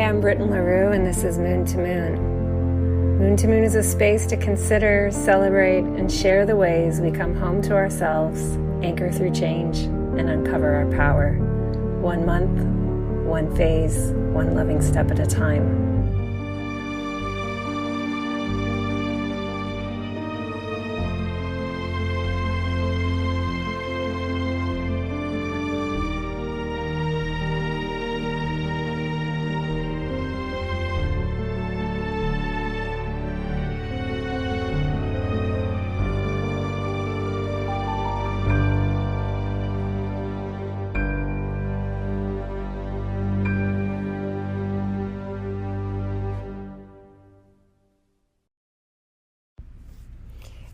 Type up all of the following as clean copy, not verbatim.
I'm Britton LaRue, and this is Moon to Moon. Moon to Moon is a space to consider, celebrate, and share the ways we come home to ourselves, anchor through change, and uncover our power. 1 month, one phase, one loving step at a time.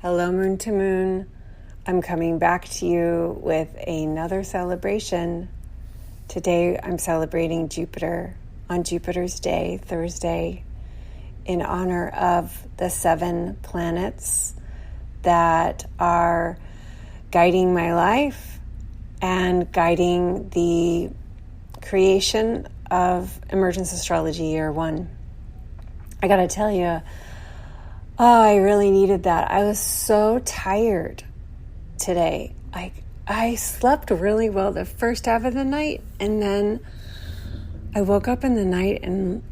Hello, Moon to Moon. I'm coming back to you with another celebration. Today, I'm celebrating Jupiter on Jupiter's Day, Thursday, in honor of the 7 planets that are guiding my life and guiding the creation of Emergence Astrology Year 1. I gotta tell you, I really needed that. I was so tired today. I slept really well the first half of the night, and then I woke up in the night and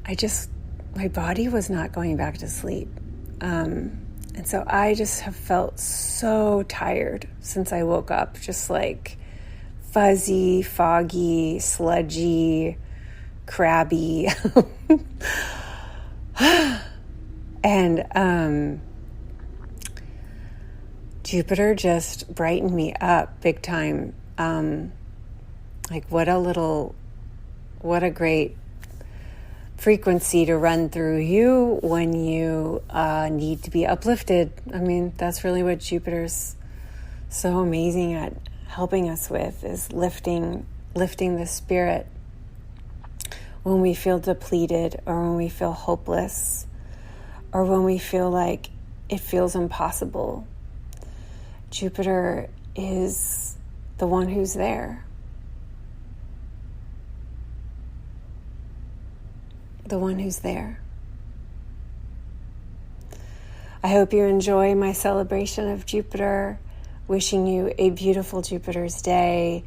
my body was not going back to sleep. And so I just have felt so tired since I woke up, just like fuzzy, foggy, sludgy, crabby. And Jupiter just brightened me up big time. What a great frequency to run through you when you need to be uplifted. I mean, that's really what Jupiter's so amazing at helping us with, is lifting the spirit when we feel depleted or when we feel hopeless, or when we feel like it feels impossible. Jupiter is the one who's there. The one who's there. I hope you enjoy my celebration of Jupiter. Wishing you a beautiful Jupiter's Day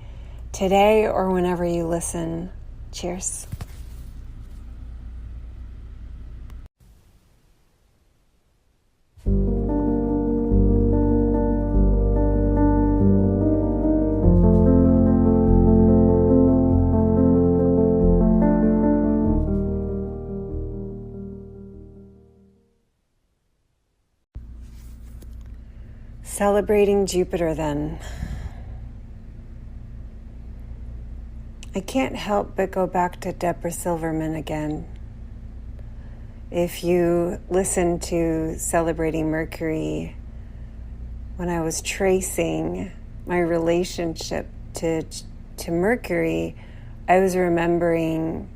today or whenever you listen. Cheers. Celebrating Jupiter, then. I can't help but go back to Deborah Silverman again. If you listen to Celebrating Mercury, when I was tracing my relationship to Mercury, I was remembering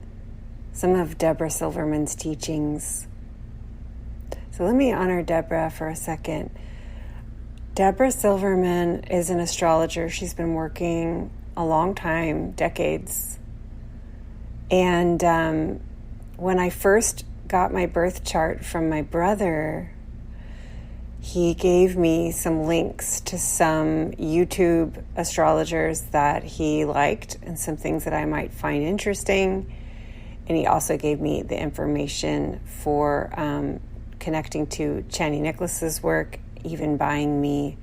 some of Deborah Silverman's teachings. So let me honor Deborah for a second. Deborah Silverman is an astrologer. She's been working a long time, decades. And when I first got my birth chart from my brother, he gave me some links to some YouTube astrologers that he liked and some things that I might find interesting. And he also gave me the information for connecting to Chani Nicholas's work, even buying me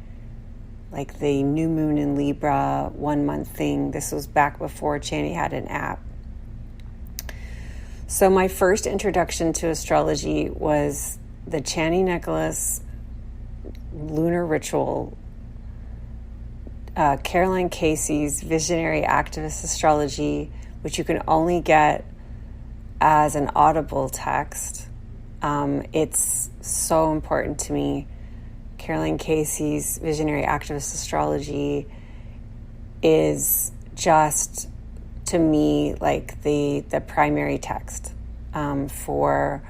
like the new moon in Libra 1 month thing. This was back before Chani had an app. So my first introduction to astrology was the Chani Nicholas lunar ritual, Caroline Casey's Visionary Activist Astrology, which you can only get as an audible text. It's so important to me. Caroline Casey's Visionary Activist Astrology is just, to me, like the primary text for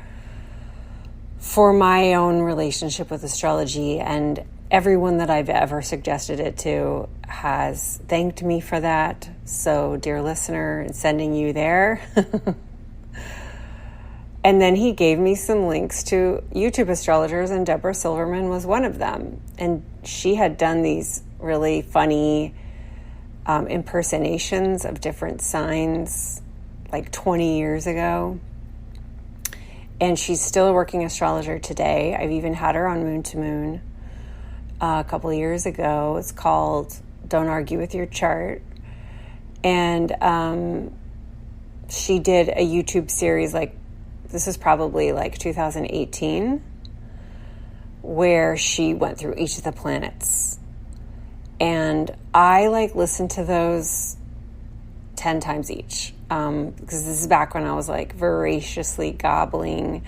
my own relationship with astrology, and everyone that I've ever suggested it to has thanked me for that. So, dear listener, sending you there. And then he gave me some links to YouTube astrologers, and Deborah Silverman was one of them. And she had done these really funny impersonations of different signs like 20 years ago. And she's still a working astrologer today. I've even had her on Moon to Moon a couple of years ago. It's called Don't Argue with Your Chart. And she did a YouTube series, like, this is probably like 2018, where she went through each of the planets. And I listened to those 10 times each. Because this is back when I was voraciously gobbling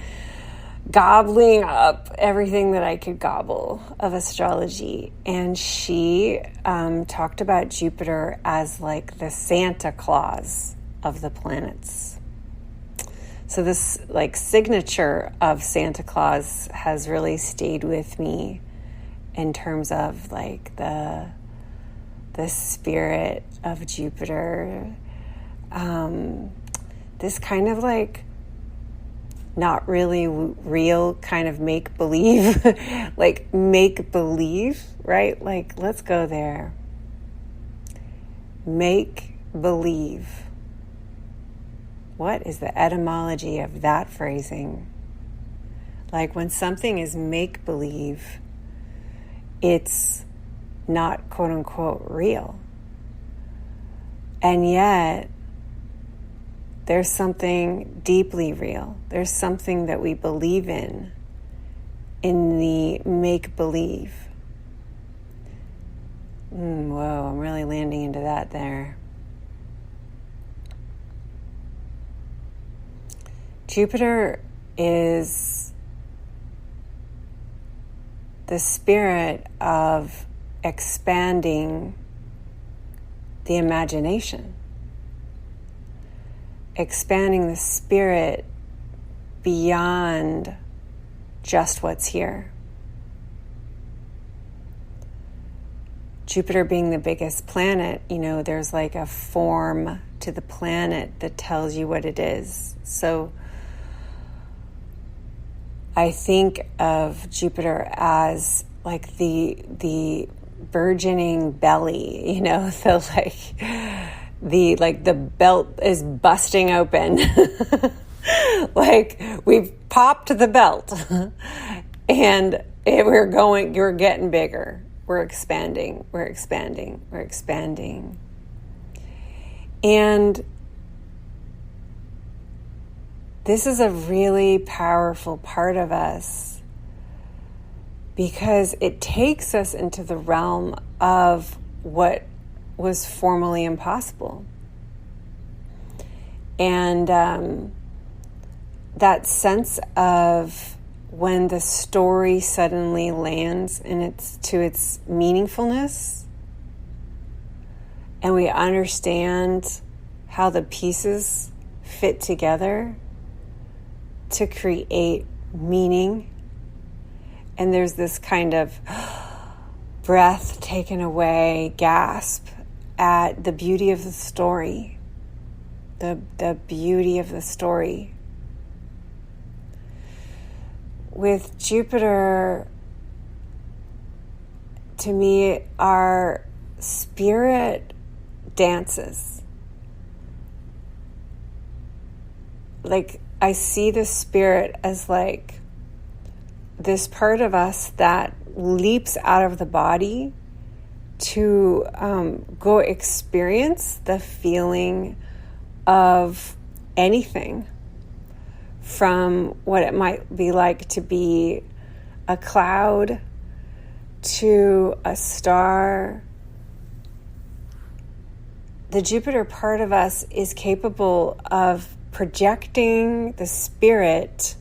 up everything that I could gobble of astrology. And she talked about Jupiter as the Santa Claus of the planets. So this signature of Santa Claus has really stayed with me in terms of the spirit of Jupiter. This kind of not really real kind of make-believe, make-believe, right? Let's go there. Make-believe. What is the etymology of that phrasing? When something is make-believe, it's not quote-unquote real. And yet, there's something deeply real. There's something that we believe in the make-believe. Whoa, I'm really landing into that there. Jupiter is the spirit of expanding the imagination. Expanding the spirit beyond just what's here. Jupiter being the biggest planet, there's a form to the planet that tells you what it is. So I think of Jupiter as the burgeoning belly, the belt is busting open. We've popped the belt and you're getting bigger. We're expanding. And this is a really powerful part of us because it takes us into the realm of what was formerly impossible. And that sense of when the story suddenly lands to its meaningfulness, and we understand how the pieces fit together to create meaning. And there's this kind of breath taken away, gasp at the beauty of the story. The beauty of the story. With Jupiter, to me, our spirit dances. I see the spirit as this part of us that leaps out of the body to go experience the feeling of anything, from what it might be like to be a cloud to a star. The Jupiter part of us is capable of projecting the spirit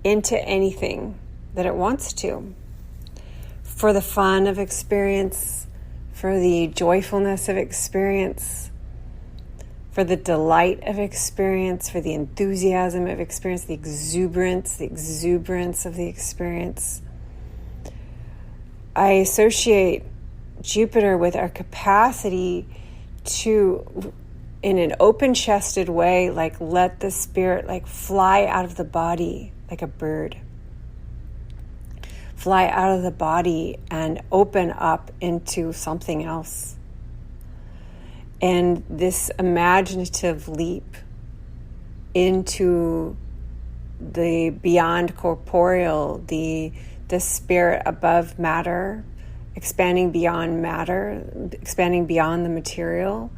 into anything that it wants to, for the fun of experience, for the joyfulness of experience, for the delight of experience, for the enthusiasm of experience, the exuberance of the experience. I associate Jupiter with our capacity to in an open-chested way, like let the spirit like fly out of the body like a bird. Fly out of the body and open up into something else. And this imaginative leap into the beyond corporeal, the spirit above matter, expanding beyond the material,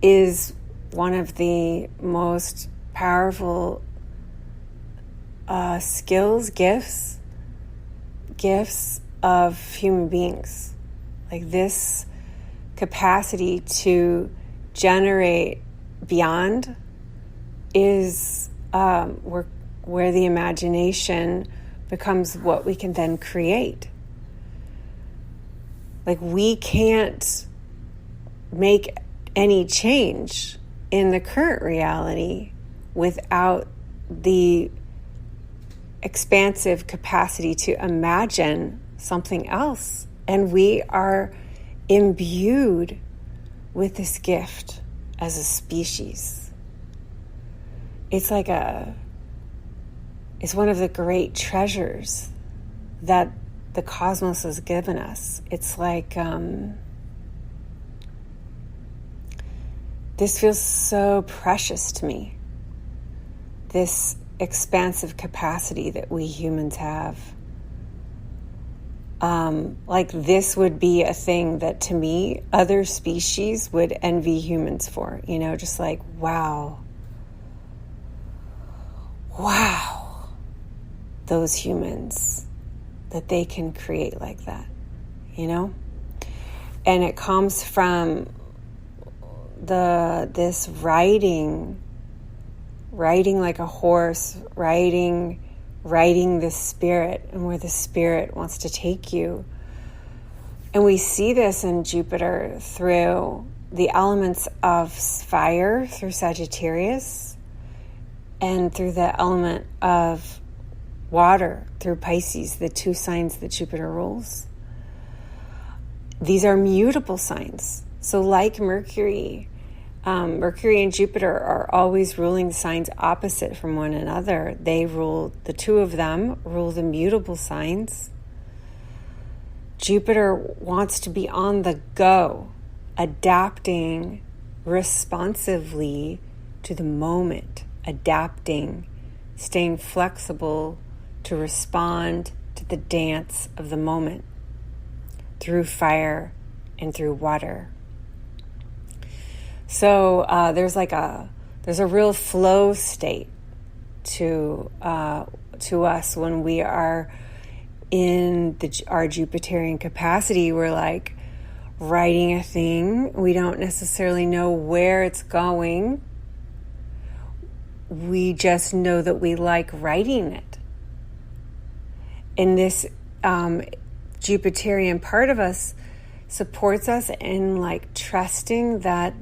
is one of the most powerful skills, gifts of human beings. Like this capacity to generate beyond is where the imagination becomes what we can then create. Like we can't make any change in the current reality without the expansive capacity to imagine something else. And we are imbued with this gift as a species. It's one of the great treasures that the cosmos has given us. It's like, this feels so precious to me. This expansive capacity that we humans have. Like this would be a thing that to me, other species would envy humans for, just like, wow, those humans, that they can create like that, And it comes from this riding like a horse, riding the spirit and where the spirit wants to take you. And we see this in Jupiter through the elements of fire, through Sagittarius, and through the element of water, through Pisces, the two signs that Jupiter rules. These are mutable signs. So like Mercury and Jupiter are always ruling signs opposite from one another. The two of them rule the mutable signs. Jupiter wants to be on the go, adapting responsively to the moment, adapting, staying flexible to respond to the dance of the moment through fire and through water. So there's a real flow state to us when we are in our Jupiterian capacity. We're like writing a thing. We don't necessarily know where it's going. We just know that we like writing it. And this Jupiterian part of us supports us in like trusting that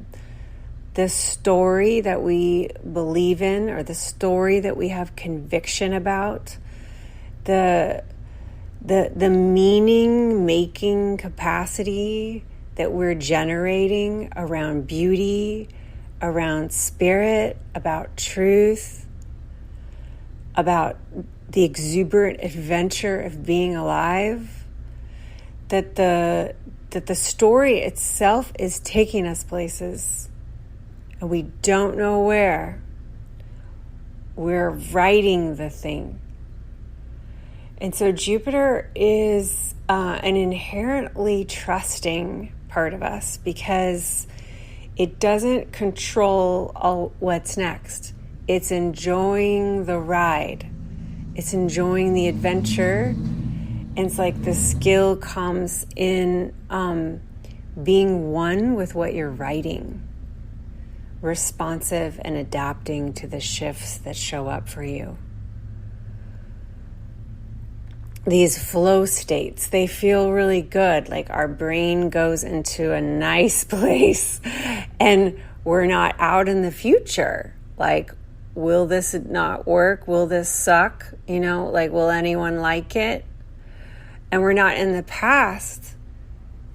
the story that we believe in, or the story that we have conviction about, the meaning making capacity that we're generating around beauty, around spirit, about truth, about the exuberant adventure of being alive, that the story itself is taking us places and we don't know where. We're writing the thing. And so Jupiter is an inherently trusting part of us because it doesn't control what's next. It's enjoying the ride. It's enjoying the adventure. And it's like the skill comes in being one with what you're writing, responsive and adapting to the shifts that show up for you. These flow states, they feel really good. Like our brain goes into a nice place and we're not out in the future. Like, will this not work? Will this suck? Like, will anyone like it? And we're not in the past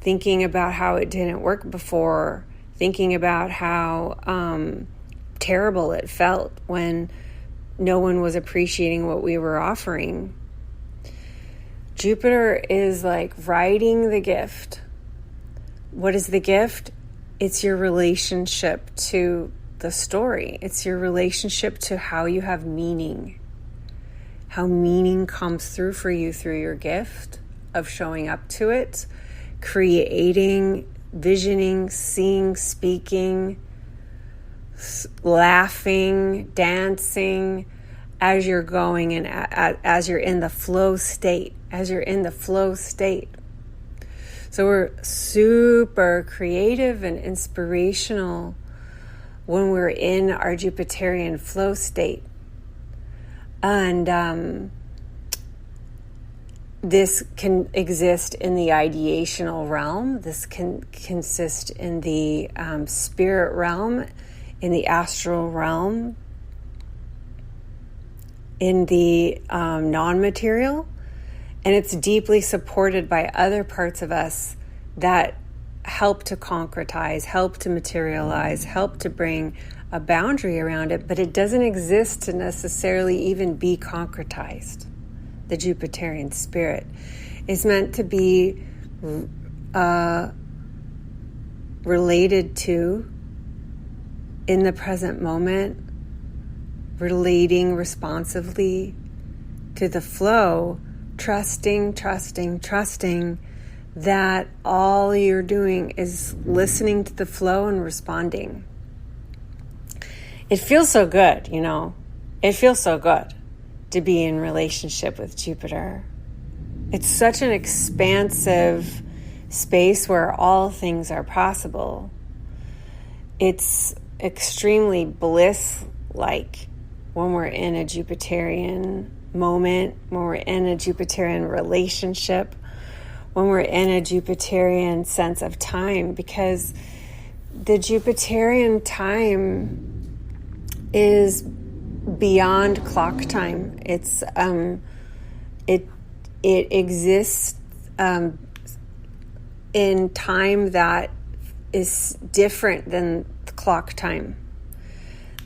thinking about how it didn't work before, thinking about how terrible it felt when no one was appreciating what we were offering. Jupiter is like writing the gift. What is the gift? It's your relationship to the story. It's your relationship to how you have meaning. How meaning comes through for you through your gift of showing up to it, creating, visioning, seeing, speaking, laughing, dancing as you're going and as you're in the flow state, So we're super creative and inspirational when we're in our Jupiterian flow state. And this can exist in the ideational realm. This can consist in the spirit realm, in the astral realm, in the non-material. And it's deeply supported by other parts of us that help to concretize, help to materialize, help to bring a boundary around it, but it doesn't exist to necessarily even be concretized. The Jupiterian spirit is meant to be related to in the present moment, relating responsively to the flow, trusting that all you're doing is listening to the flow and responding. It feels so good, you know. It feels so good to be in relationship with Jupiter. It's such an expansive space where all things are possible. It's extremely bliss-like when we're in a Jupiterian moment, when we're in a Jupiterian relationship, when we're in a Jupiterian sense of time, because the Jupiterian time is beyond clock time. It's it exists in time that is different than clock time.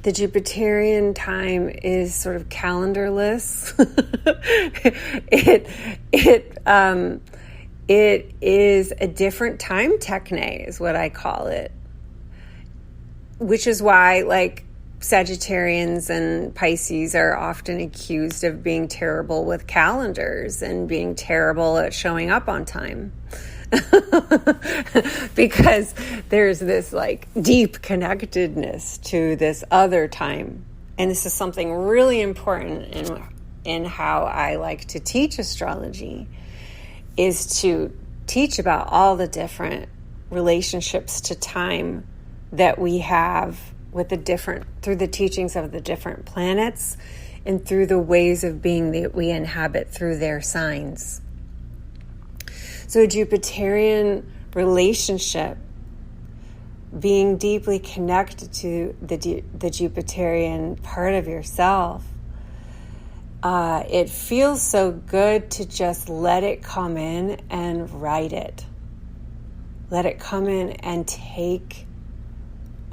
The Jupiterian time is sort of calendarless. It is a different time techne, is what I call it. Which is why, like, Sagittarians and Pisces are often accused of being terrible with calendars and being terrible at showing up on time. Because there's this like deep connectedness to this other time. And this is something really important in how I like to teach astrology, is to teach about all the different relationships to time that we have with through the teachings of the different planets and through the ways of being that we inhabit through their signs. So a Jupiterian relationship, being deeply connected to the Jupiterian part of yourself, it feels so good to just let it come in and write it. Let it come in and take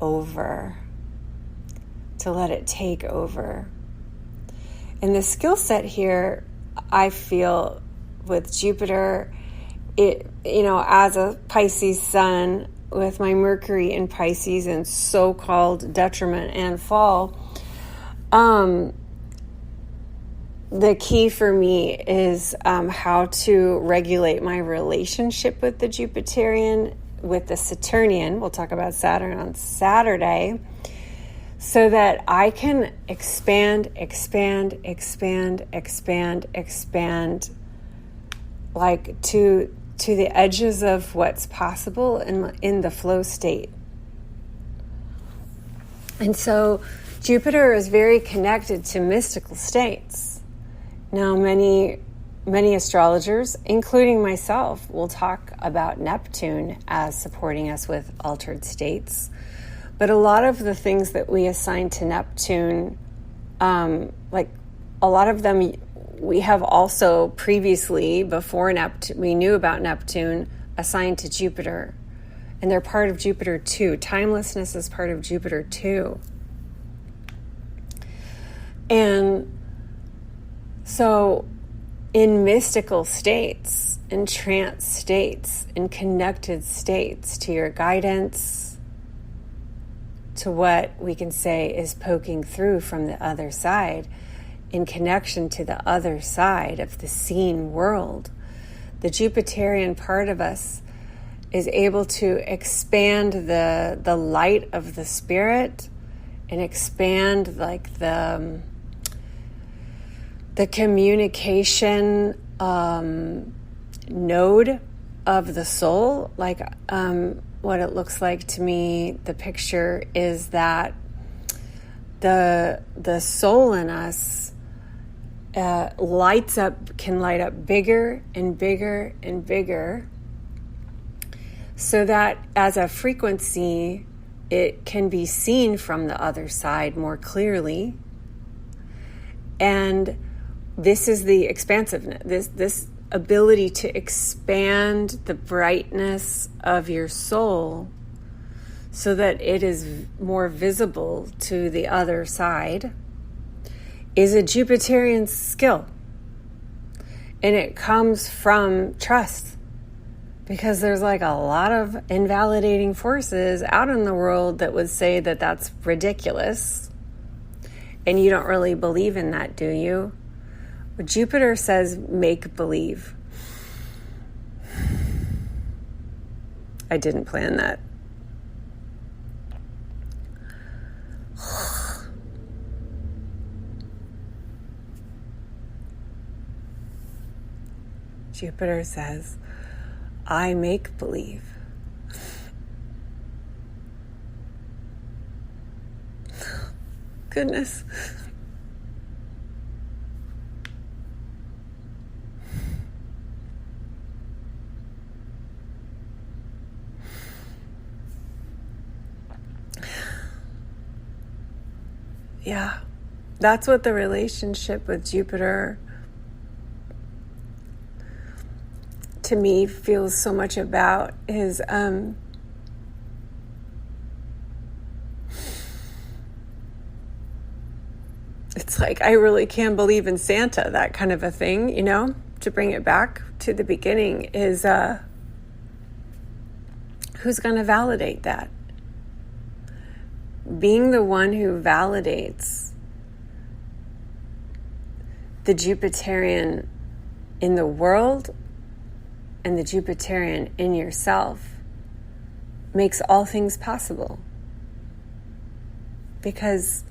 over. To let it take over. And the skill set here, I feel, with Jupiter, as a Pisces sun with my Mercury in Pisces and so-called detriment and fall, the key for me is how to regulate my relationship with the Jupiterian, with the Saturnian. We'll talk about Saturn on Saturday, so that I can expand, like to the edges of what's possible in the flow state. And so Jupiter is very connected to mystical states. Now, many astrologers, including myself, will talk about Neptune as supporting us with altered states. But a lot of the things that we assign to Neptune, like a lot of them, we have also previously, before Neptune, we knew about Neptune, assigned to Jupiter. And they're part of Jupiter too. Timelessness is part of Jupiter too. And so in mystical states, in trance states, in connected states to your guidance, to what we can say is poking through from the other side, in connection to the other side of the seen world, the Jupiterian part of us is able to expand the light of the spirit and expand like the communication node of the soul. Like what it looks like to me, the picture is that the soul in us can light up bigger and bigger and bigger, so that as a frequency it can be seen from the other side more clearly. And this is the expansiveness, this ability to expand the brightness of your soul so that it is more visible to the other side, is a Jupiterian skill. And it comes from trust, because there's like a lot of invalidating forces out in the world that would say that that's ridiculous. And you don't really believe in that, do you? But Jupiter says make believe. I didn't plan that. Jupiter says, I make believe. Goodness. Yeah, that's what the relationship with Jupiter to me feels so much about, is it's like I really can believe in Santa, that kind of a thing, you know, to bring it back to the beginning, is who's going to validate that? Being the one who validates the Jupiterian in the world and the Jupiterian in yourself makes all things possible. Because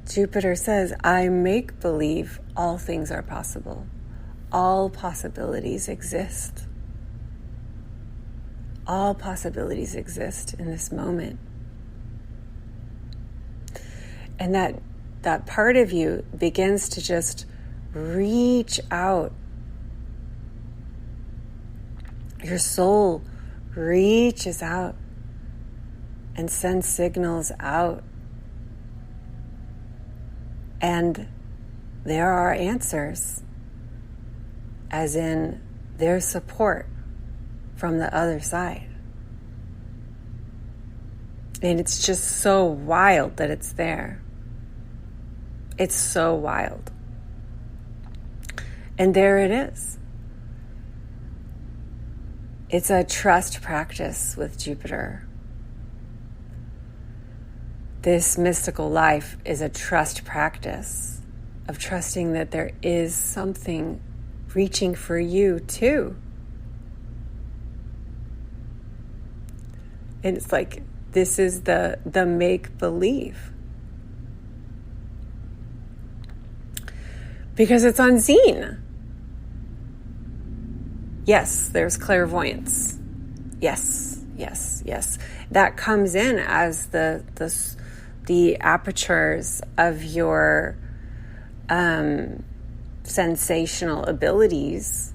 Jupiter says, I make believe all things are possible. All possibilities exist. All possibilities exist in this moment. And that part of you begins to just reach out. Your soul reaches out and sends signals out. And there are answers, as in there's support from the other side. And it's just so wild that it's there. It's so wild. And there it is. It's a trust practice with Jupiter. This mystical life is a trust practice of trusting that there is something reaching for you too. And it's like, this is the make-believe. Because it's unseen. Yes, there's clairvoyance. Yes. That comes in as the apertures of your sensational abilities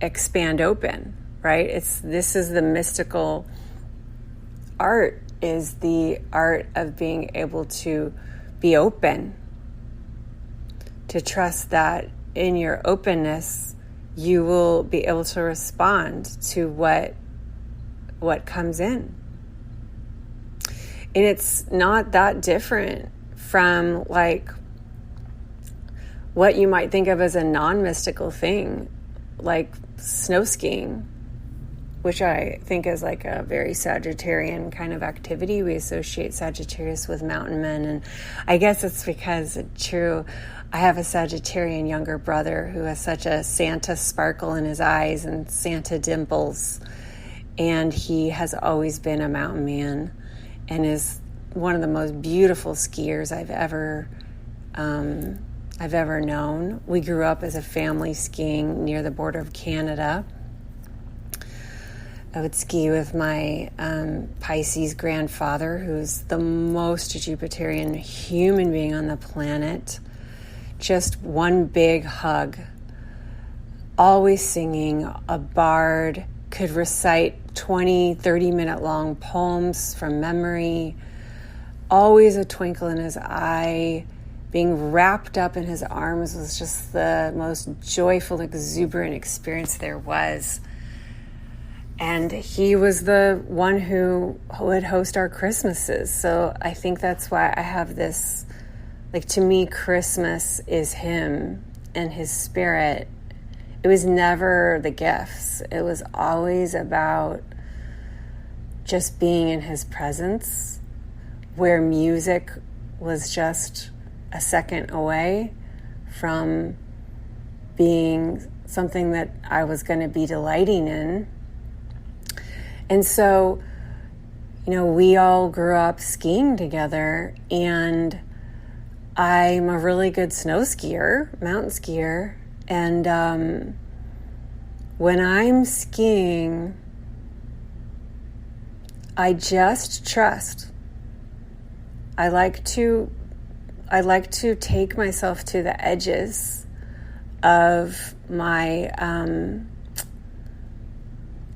expand open, right? This is the mystical art, is the art of being able to be open, to trust that in your openness you will be able to respond to what what comes in. And it's not that different from like what you might think of as a non-mystical thing, like snow skiing, which I think is like a very Sagittarian kind of activity. We associate Sagittarius with mountain men, and I guess it's because it's true. I have a Sagittarian younger brother who has such a Santa sparkle in his eyes and Santa dimples, and he has always been a mountain man and is one of the most beautiful skiers I've ever known. We grew up as a family skiing near the border of Canada. I would ski with my Pisces grandfather, who's the most Jupiterian human being on the planet. Just one big hug. Always singing, a bard, could recite 20, 30-minute long poems from memory. Always a twinkle in his eye. Being wrapped up in his arms was just the most joyful, exuberant experience there was. And he was the one who would host our Christmases. So I think that's why I have this, like, to me, Christmas is him and his spirit. It was never the gifts. It was always about just being in his presence, where music was just a second away from being something that I was going to be delighting in. And so, we all grew up skiing together, and I'm a really good snow skier, mountain skier. And when I'm skiing, I just trust. I like to take myself to the edges of my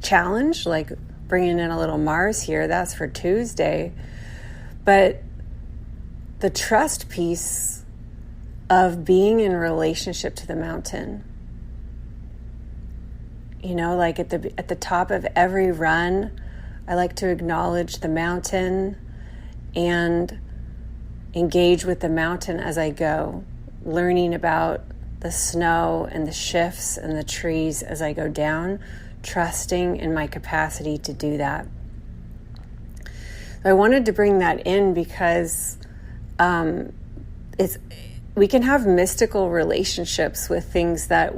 challenge, like bringing in a little Mars here. That's for Tuesday. But the trust piece of being in relationship to the mountain, like at the top of every run, I like to acknowledge the mountain and engage with the mountain as I go, learning about the snow and the shifts and the trees as I go down, trusting in my capacity to do that. I wanted to bring that in because we can have mystical relationships with things that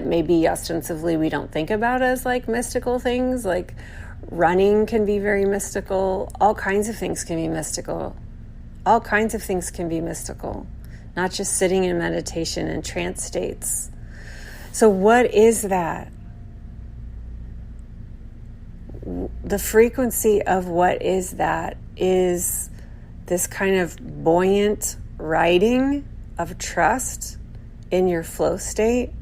maybe ostensibly we don't think about as like mystical things. Like running can be very mystical. All kinds of things can be mystical. Not just sitting in meditation and trance states. So what is that? The frequency of what is that is this kind of buoyant riding of trust in your flow state.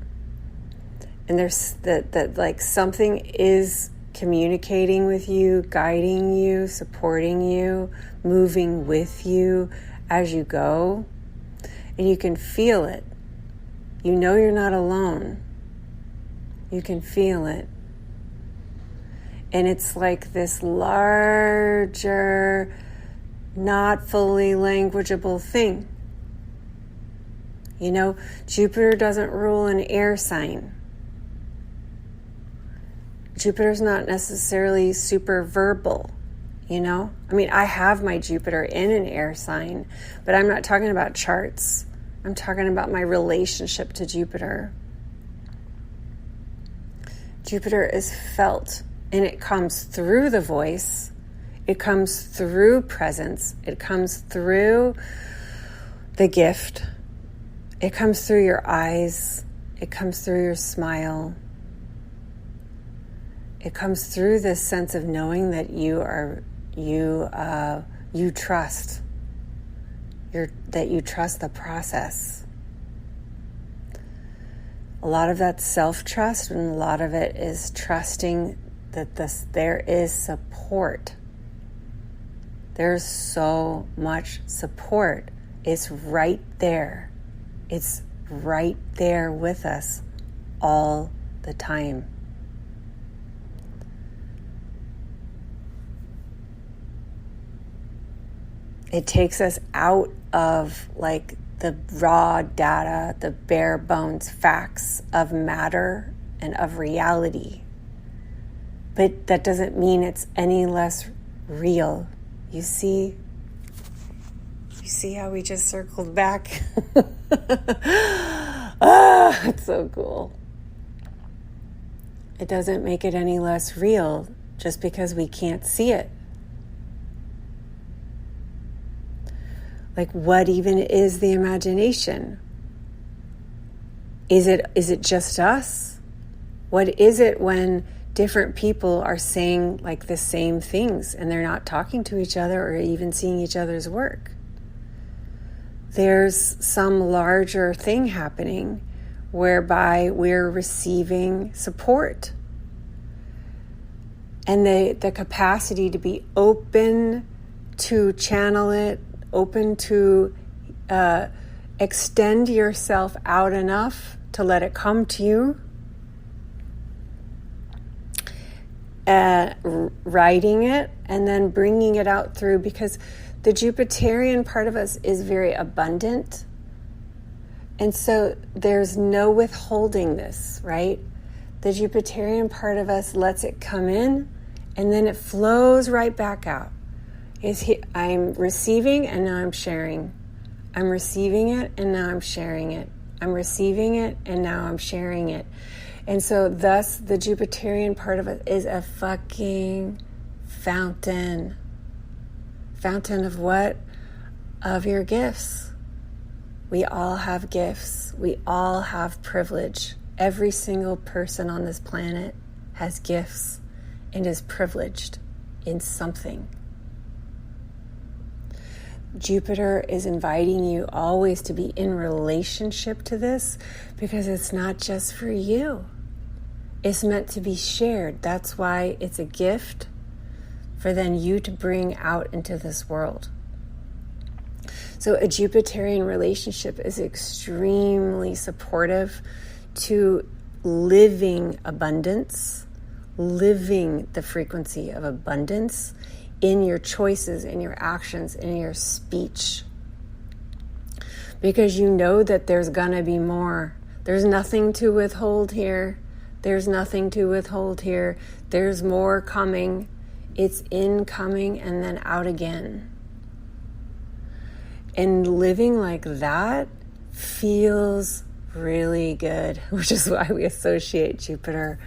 And there's that like something is communicating with you, guiding you, supporting you, moving with you as you go. And you can feel it. You're not alone. You can feel it. And it's like this larger, not fully languageable thing. Jupiter doesn't rule an air sign. Jupiter's not necessarily super verbal, I have my Jupiter in an air sign, but I'm not talking about charts. I'm talking about my relationship to Jupiter. Jupiter is felt, and it comes through the voice. It comes through presence. It comes through the gift. It comes through your eyes. It comes through your smile. It comes through this sense of knowing that you trust. That you trust the process. A lot of that's self-trust, and a lot of it is trusting that there is support. There's so much support. It's right there. It's right there with us all the time. It takes us out of like the raw data, the bare bones facts of matter and of reality. But that doesn't mean it's any less real. You see how we just circled back? It's so cool. It doesn't make it any less real just because we can't see it. Like, what even is the imagination? Is it just us? What is it when different people are saying like the same things and they're not talking to each other or even seeing each other's work? There's some larger thing happening whereby we're receiving support. And the capacity to be open to channel it, open to extend yourself out enough to let it come to you. Writing it and then bringing it out through, because the Jupiterian part of us is very abundant. And so there's no withholding this, right? The Jupiterian part of us lets it come in and then it flows right back out. I'm receiving and now I'm sharing. I'm receiving it and now I'm sharing it. I'm receiving it and now I'm sharing it. And so thus the Jupiterian part of it is a fucking fountain. Fountain of what? Of your gifts. We all have gifts. We all have privilege. Every single person on this planet has gifts and is privileged in something. Jupiter is inviting you always to be in relationship to this, because it's not just for you. It's meant to be shared. That's why it's a gift for then you to bring out into this world. So a Jupiterian relationship is extremely supportive to living abundance, living the frequency of abundance in your choices, in your actions, in your speech. Because you know that there's gonna be more. There's nothing to withhold here. There's nothing to withhold here. There's more coming. It's incoming and then out again. And living like that feels really good, which is why we associate Jupiter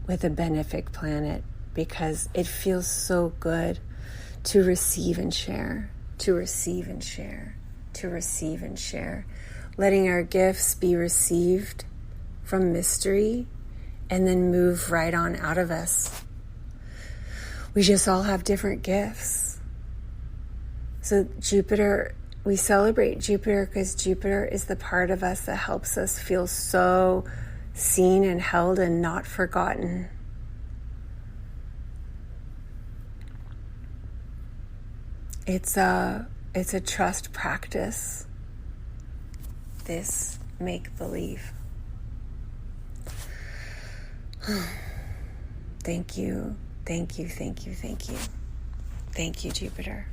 with a benefic planet, because it feels so good to receive and share, to receive and share, to receive and share. Letting our gifts be received from mystery and then move right on out of us. We just all have different gifts. So Jupiter, we celebrate Jupiter because Jupiter is the part of us that helps us feel so seen and held and not forgotten. It's a trust practice, this make-believe. Thank you, thank you, thank you, thank you. Thank you, Jupiter.